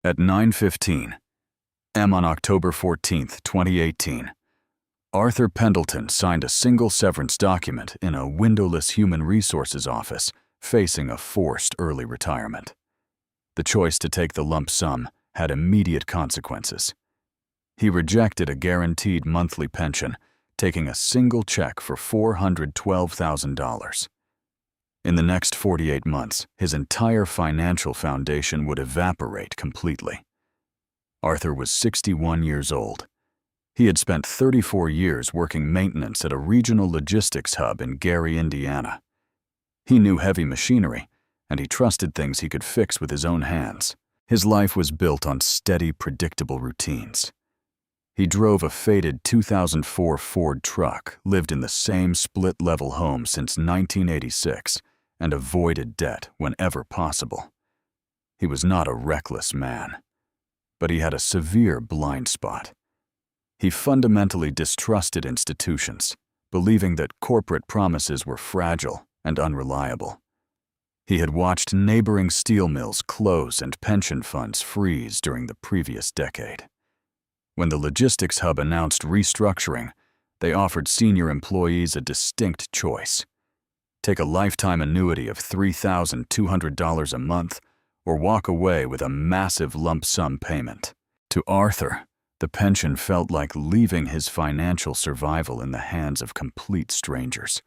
At 9:15 a.m. on October 14, 2018, Arthur Pendleton signed a single severance document in a windowless human resources office facing a forced early retirement. The choice to take the lump sum had immediate consequences. He rejected a guaranteed monthly pension, taking a single check for $412,000. In the next 48 months, his entire financial foundation would evaporate completely. Arthur was 61 years old. He had spent 34 years working maintenance at a regional logistics hub in Gary, Indiana. He knew heavy machinery, and he trusted things he could fix with his own hands. His life was built on steady, predictable routines. He drove a faded 2004 Ford truck, lived in the same split-level home since 1986, and avoided debt whenever possible. He was not a reckless man, but he had a severe blind spot. He fundamentally distrusted institutions, believing that corporate promises were fragile and unreliable. He had watched neighboring steel mills close and pension funds freeze during the previous decade. When the logistics hub announced restructuring, they offered senior employees a distinct choice: take a lifetime annuity of $3,200 a month or walk away with a massive lump sum payment. To Arthur, the pension felt like leaving his financial survival in the hands of complete strangers.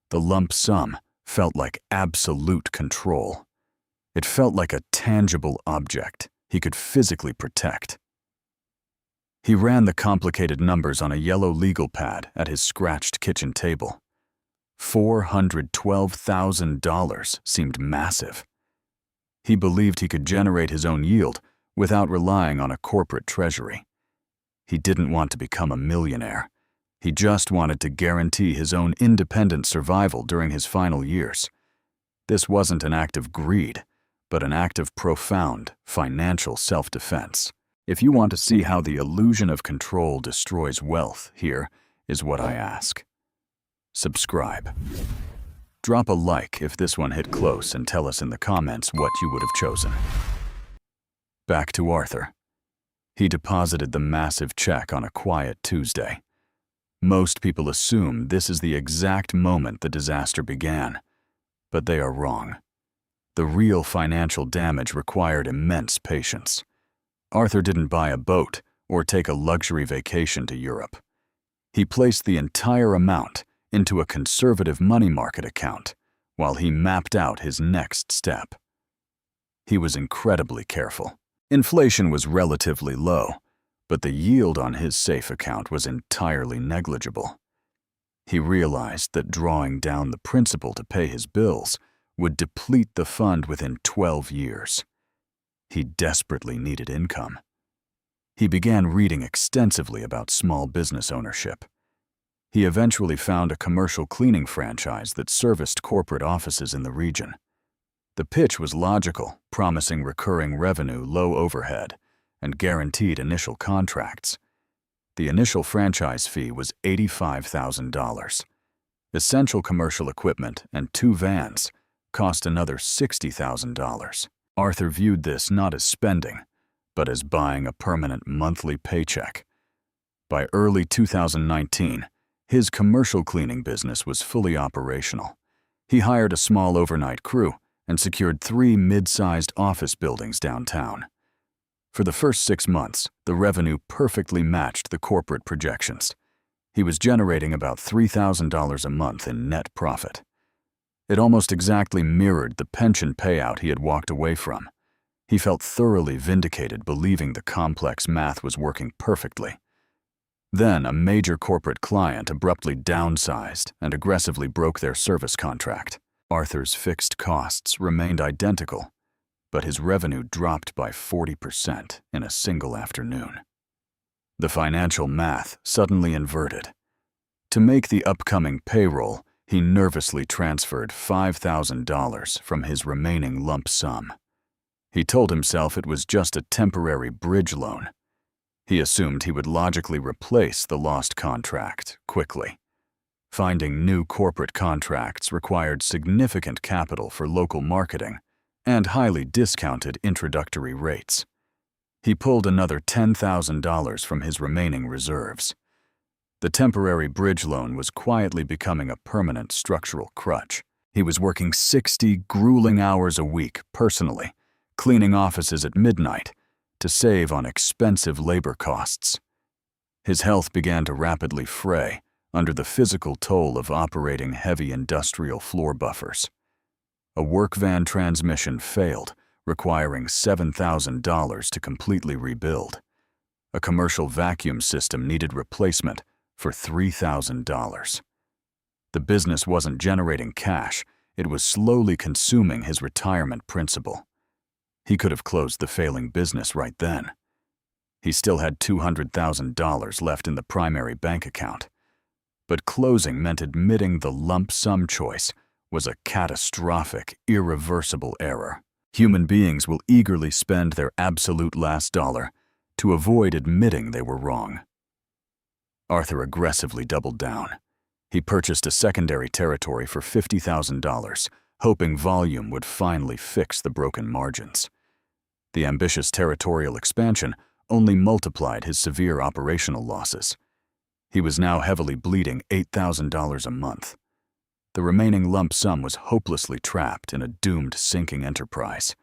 The lump sum felt like absolute control. It felt like a tangible object he could physically protect. He ran the complicated numbers on a yellow legal pad at his scratched kitchen table. $412,000 seemed massive. He believed he could generate his own yield without relying on a corporate treasury. He didn't want to become a millionaire. He just wanted to guarantee his own independent survival during his final years. This wasn't an act of greed, but an act of profound financial self-defense. If you want to see how the illusion of control destroys wealth, here is what I ask. Subscribe. Drop a like if this one hit close and tell us in the comments what you would have chosen. Back to Arthur. He deposited the massive check on a quiet Tuesday. Most people assume this is the exact moment the disaster began, but they are wrong. The real financial damage required immense patience. Arthur didn't buy a boat or take a luxury vacation to Europe. He placed the entire amount into a conservative money market account while he mapped out his next step. He was incredibly careful. Inflation was relatively low, but the yield on his safe account was entirely negligible. He realized that drawing down the principal to pay his bills would deplete the fund within 12 years. He desperately needed income. He began reading extensively about small business ownership. He eventually found a commercial cleaning franchise that serviced corporate offices in the region. The pitch was logical, promising recurring revenue, low overhead, and guaranteed initial contracts. The initial franchise fee was $85,000. Essential commercial equipment and 2 vans cost another $60,000. Arthur viewed this not as spending, but as buying a permanent monthly paycheck. By early 2019, his commercial cleaning business was fully operational. He hired a small overnight crew and secured 3 mid-sized office buildings downtown. For the first 6 months, the revenue perfectly matched the corporate projections. He was generating about $3,000 a month in net profit. It almost exactly mirrored the pension payout he had walked away from. He felt thoroughly vindicated, believing the complex math was working perfectly. Then a major corporate client abruptly downsized and aggressively broke their service contract. Arthur's fixed costs remained identical, but his revenue dropped by 40% in a single afternoon. The financial math suddenly inverted. To make the upcoming payroll, he nervously transferred $5,000 from his remaining lump sum. He told himself it was just a temporary bridge loan. He assumed he would logically replace the lost contract quickly. Finding new corporate contracts required significant capital for local marketing and highly discounted introductory rates. He pulled another $10,000 from his remaining reserves. The temporary bridge loan was quietly becoming a permanent structural crutch. He was working 60 grueling hours a week personally, cleaning offices at midnight, to save on expensive labor costs. His health began to rapidly fray under the physical toll of operating heavy industrial floor buffers. A work van transmission failed, requiring $7,000 to completely rebuild. A commercial vacuum system needed replacement for $3,000. The business wasn't generating cash, it was slowly consuming his retirement principal. He could have closed the failing business right then. He still had $200,000 left in the primary bank account. But closing meant admitting the lump sum choice was a catastrophic, irreversible error. Human beings will eagerly spend their absolute last dollar to avoid admitting they were wrong. Arthur aggressively doubled down. He purchased a secondary territory for $50,000, hoping volume would finally fix the broken margins. The ambitious territorial expansion only multiplied his severe operational losses. He was now heavily bleeding $8,000 a month. The remaining lump sum was hopelessly trapped in a doomed sinking enterprise.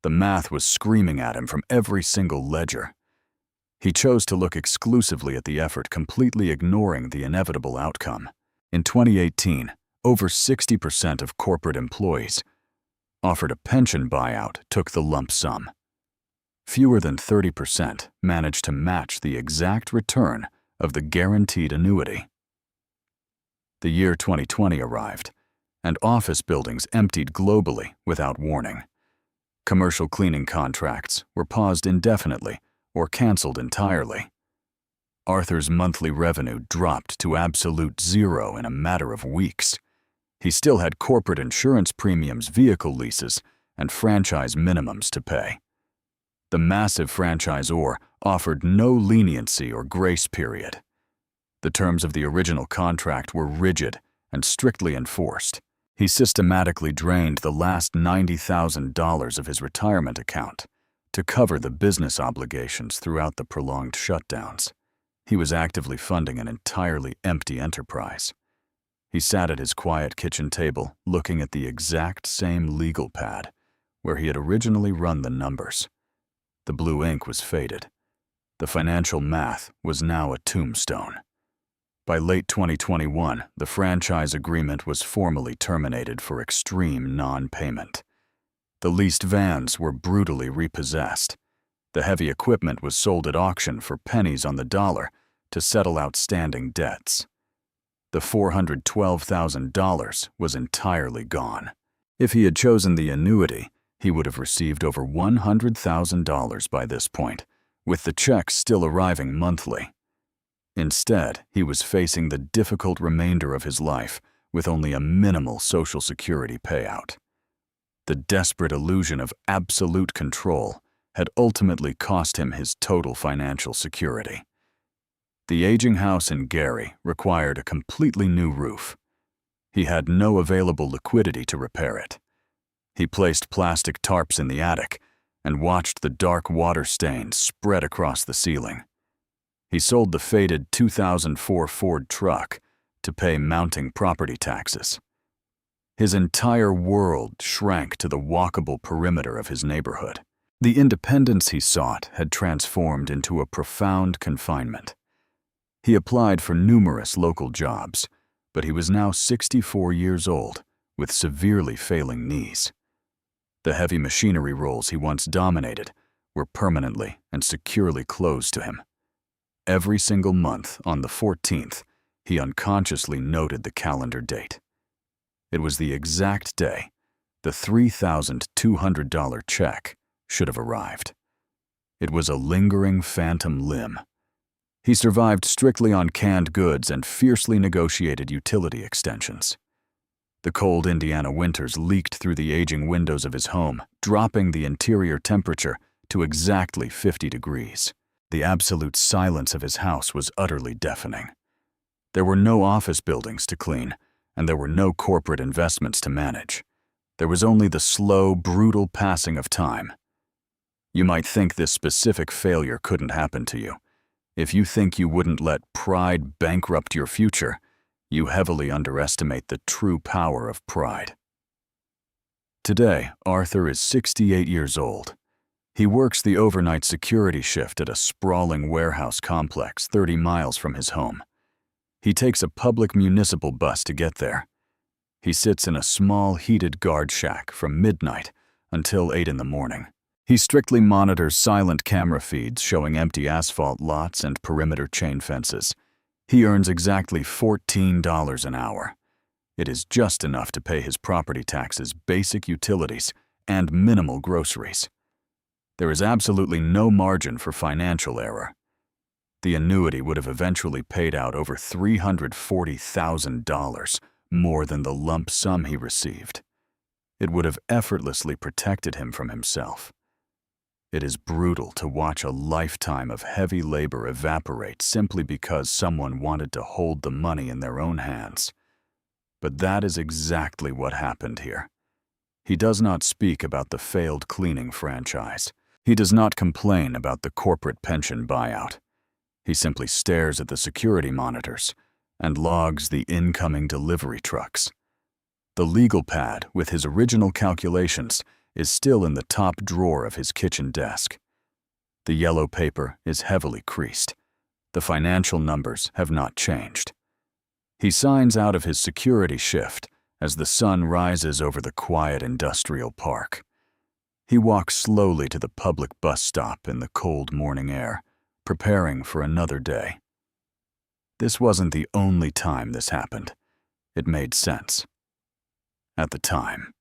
The math was screaming at him from every single ledger. He chose to look exclusively at the effort, completely ignoring the inevitable outcome. In 2018, over 60% of corporate employees offered a pension buyout took the lump sum. Fewer than 30% managed to match the exact return of the guaranteed annuity. The year 2020 arrived, and office buildings emptied globally without warning. Commercial cleaning contracts were paused indefinitely or canceled entirely. Arthur's monthly revenue dropped to absolute zero in a matter of weeks. He still had corporate insurance premiums, vehicle leases, and franchise minimums to pay. The massive franchisor offered no leniency or grace period. The terms of the original contract were rigid and strictly enforced. He systematically drained the last $90,000 of his retirement account to cover the business obligations throughout the prolonged shutdowns. He was actively funding an entirely empty enterprise. He sat at his quiet kitchen table, looking at the exact same legal pad where he had originally run the numbers. The blue ink was faded. The financial math was now a tombstone. By late 2021, the franchise agreement was formally terminated for extreme non-payment. The leased vans were brutally repossessed. The heavy equipment was sold at auction for pennies on the dollar to settle outstanding debts. The $412,000 was entirely gone. If he had chosen the annuity, he would have received over $100,000 by this point, with the checks still arriving monthly. Instead, he was facing the difficult remainder of his life with only a minimal Social Security payout. The desperate illusion of absolute control had ultimately cost him his total financial security. The aging house in Gary required a completely new roof. He had no available liquidity to repair it. He placed plastic tarps in the attic and watched the dark water stains spread across the ceiling. He sold the faded 2004 Ford truck to pay mounting property taxes. His entire world shrank to the walkable perimeter of his neighborhood. The independence he sought had transformed into a profound confinement. He applied for numerous local jobs, but he was now 64 years old with severely failing knees. The heavy machinery roles he once dominated were permanently and securely closed to him. Every single month on the 14th, he unconsciously noted the calendar date. It was the exact day the $3,200 check should have arrived. It was a lingering phantom limb. He survived strictly on canned goods and fiercely negotiated utility extensions. The cold Indiana winters leaked through the aging windows of his home, dropping the interior temperature to exactly 50 degrees. The absolute silence of his house was utterly deafening. There were no office buildings to clean, and there were no corporate investments to manage. There was only the slow, brutal passing of time. You might think this specific failure couldn't happen to you. If you think you wouldn't let pride bankrupt your future, you heavily underestimate the true power of pride. Today, Arthur is 68 years old. He works the overnight security shift at a sprawling warehouse complex 30 miles from his home. He takes a public municipal bus to get there. He sits in a small heated guard shack from midnight until 8 in the morning. He strictly monitors silent camera feeds showing empty asphalt lots and perimeter chain fences. He earns exactly $14 an hour. It is just enough to pay his property taxes, basic utilities, and minimal groceries. There is absolutely no margin for financial error. The annuity would have eventually paid out over $340,000, more than the lump sum he received. It would have effortlessly protected him from himself. It is brutal to watch a lifetime of heavy labor evaporate simply because someone wanted to hold the money in their own hands. But that is exactly what happened here. He does not speak about the failed cleaning franchise. He does not complain about the corporate pension buyout. He simply stares at the security monitors and logs the incoming delivery trucks. The legal pad with his original calculations is still in the top drawer of his kitchen desk. The yellow paper is heavily creased. The financial numbers have not changed. He signs out of his security shift as the sun rises over the quiet industrial park. He walks slowly to the public bus stop in the cold morning air, preparing for another day. This wasn't the only time this happened. It made sense. At the time.